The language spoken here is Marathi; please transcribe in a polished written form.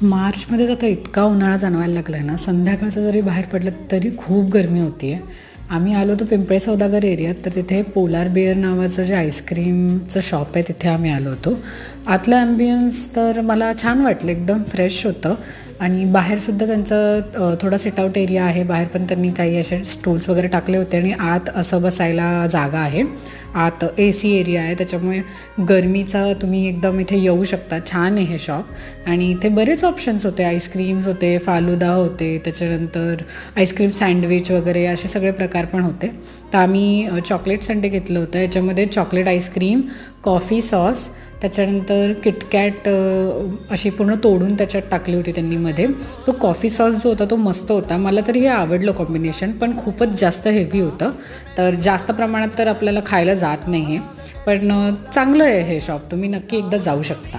मार्चमध्येच आता इतका उन्हाळा जाणवायला लागला आहे ना, संध्याकाळचं जरी बाहेर पडलं तरी खूप गरमी होती आहे. आम्ही आलो होतो पिंपळे सौदागर एरियात, तर तिथे पोलार बेअर नावाचं जे आईस्क्रीमचं शॉप आहे तिथे आम्ही आलो होतो. आतलं ॲम्बियन्स तर मला छान वाटलं, एकदम फ्रेश होतं आणि बाहेरसुद्धा त्यांचं थोडा सिटआउट एरिया आहे. बाहेर पण त्यांनी काही असे स्टूल्स वगैरे टाकले होते आणि आत असं बसायला जागा आहे. आत AC एरिया आहे, त्याच्यामुळे गरमीचा तुम्ही एकदम इथे येऊ शकता. छान आहे हे शॉप आणि इथे बरेच ऑप्शन्स होते. आईस्क्रीम्स होते, फालुदा होते, त्याच्यानंतर आईस्क्रीम सँडविच वगैरे असे सगळे प्रकार पण होते. तर आम्ही चॉकलेट संडे घेतलं होतं. याच्यामध्ये चॉकलेट आईस्क्रीम, कॉफी सॉस, त्याच्यानंतर किटकॅट अशी पूर्ण तोडून त्याच्यात टाकली होती त्यांनी मध्ये. तो कॉफी सॉस जो होता तो मस्त होता. मला तरी हे आवडलं कॉम्बिनेशन, पण खूपच जास्त हेवी होतं. तर जास्त प्रमाणात तर आपल्याला खायला जात नाही आहे, पण चांगलं आहे हे शॉप. तुम्ही नक्की एकदा जाऊ शकता.